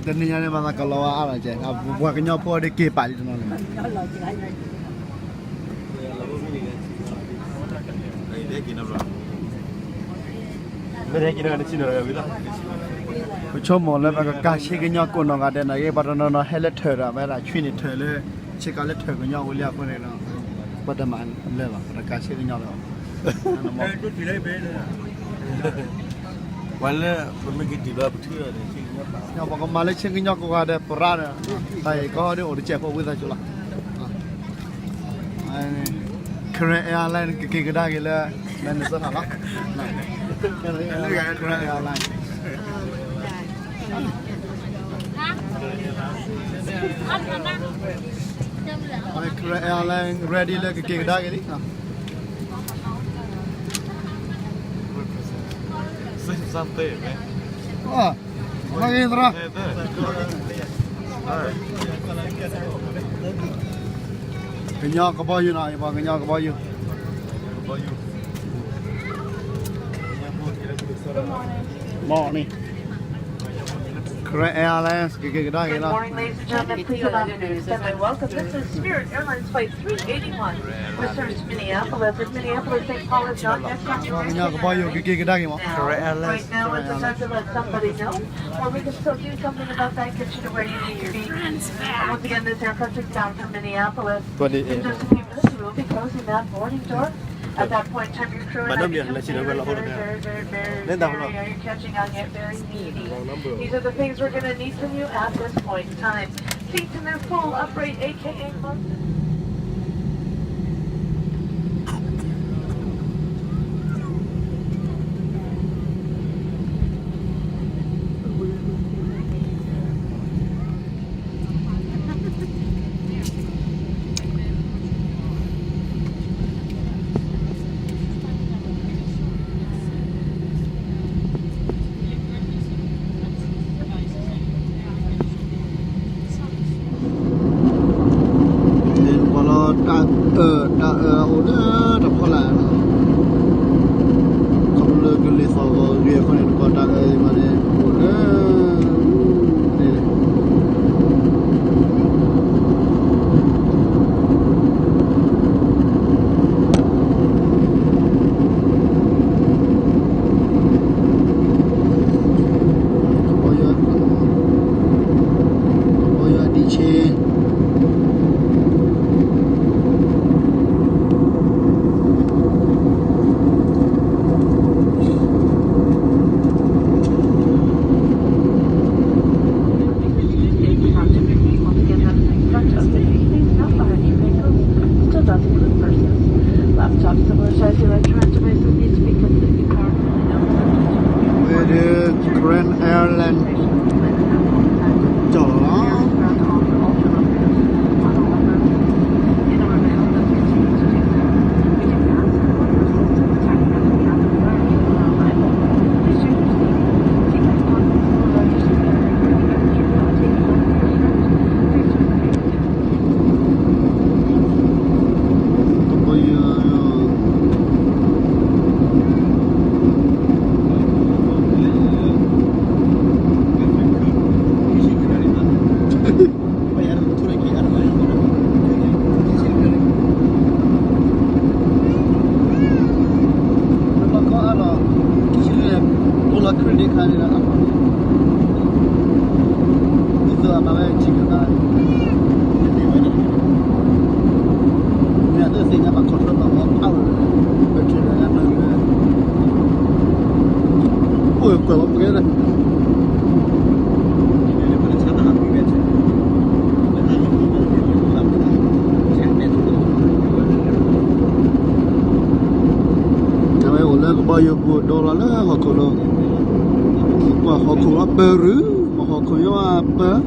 tên nhà này mà kalau ala je, buat kenyal pun ada kepak di sana. Mereka kira ada Cina orang bila. Cuma le baga kasih kenyal kono ada na ye pada na helet thera, mereka cuni thera, cekal thera kenyal uliak pun ada. Pada mana le baga kasih kenyal. Itu tidak beda. Wala pemikir di luar betul ada Cina. Yang baga Malaysia kenyal ko ada peran, tapi kau ada orang cepat pun saja lah. Korean Airline kita gila, mana sana lah. Korean Airline. Korean Airline ready lah kita gini. Sampai. Wah, lagi terus. Kenyal ke bayu nak, ibu kenyal ke bayu. Mau ni. Korean Airlines, kita dah Good gila. morning, ladies and gentlemen. Please allow me to extend my welcome. This is Spirit Airlines Flight 381, which serves Minneapolis. And Minneapolis, St. Paul is not next on your Kenyal ke bayu, kita dah gila. Right now is the time to let somebody know, or we can still do something about that, get you to where you need to be. Once again, this aircraft is bound from Minneapolis. In just a few minutes, we will be closing that boarding door. At that point in time, your crew and I become very catching on, get very needy. These are the things we're going to need from you at this point in time. Seats in their full upright, aka udah dah pola. Kalau gelis awal dia kan itu pada mana udah. Korean Airline Bayar $2 lah, kalau apa ru, kalau apa,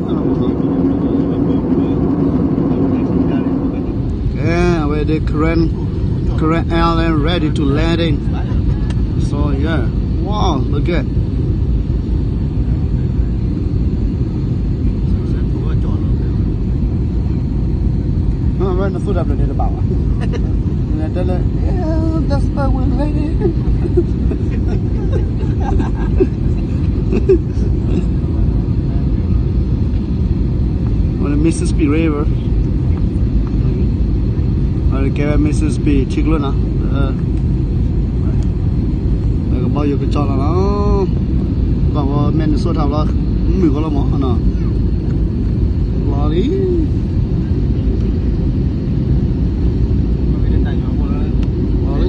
yeah, where the Korean Airline ready to landing. So yeah, wow, look at. Nó phun ra để bảo à? Đây là that's the way lady. Mississippi River อะไรแกว่า Mississippi ชิกแล้วนะแล้วก็บอกอยู่กับจอแล้วเนาะบอกว่าแม่นสู้ทำแล้วมือก็แล้วมั้งเนาะรอดิ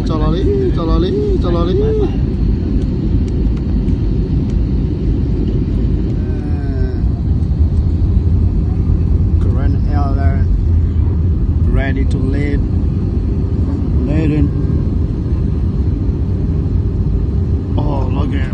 จอดิ Grand Airline ready to lead in. Oh, look at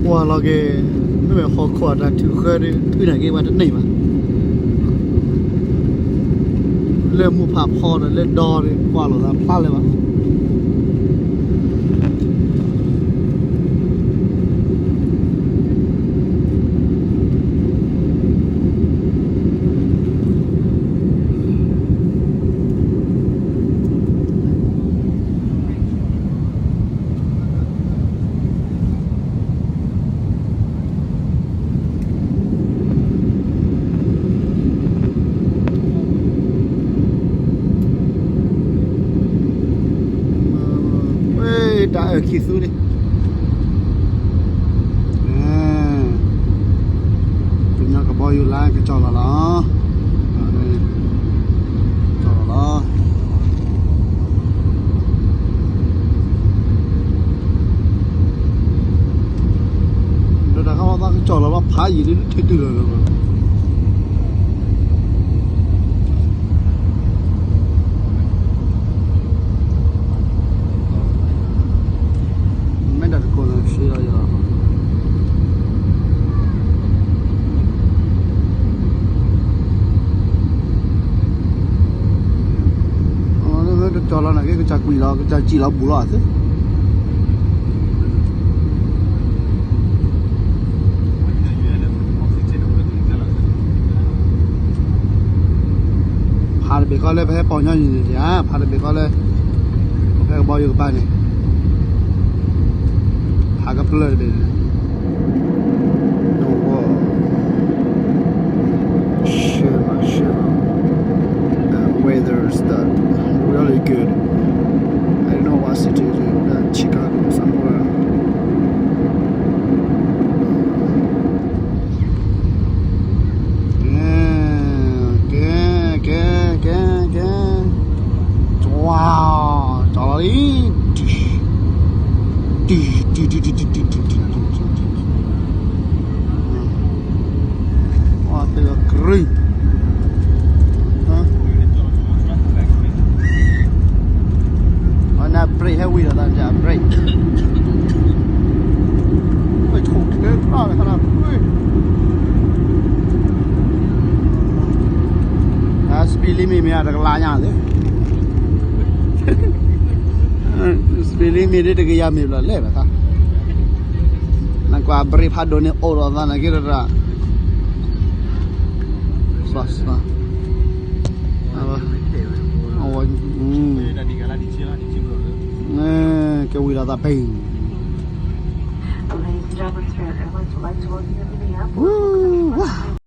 qua lo cái nó phải khó khăn là thứ khơi đi thứ này cái mà đất này mà lên mua phạm kho là lên đo đi qua là ra phát lên mà đã ở kỳ su đi tụi nhau có bao nhiêu like cái trò là đó trò là đó rồi đã không có cái trò là nó phá gì đến thế từ rồi cho nó là cái chả quỷ nó cái chả chỉ nó bù lọ thế phá được con lên phải bỏ nhau gì thì phá được con lên phải bao nhiêu cái bài này phá cái plei này Shiva weather's that really good. I don't know what city is in Chicago somewhere. Yeah. Wow, Charlie. What the great. Brake heavy là đang giảm brake. Ôi thùng thế nào lại khả speed limit mình được la nhà thế. Speed limit itu ke yami lah le bata. Nak gua brake pad ni orang dah nak kira dah. Sasa. Apa? Awak. Cái quy là ta pin. Ladies and gentlemen, Spirit Airlines would like to welcome you to Minneapolis.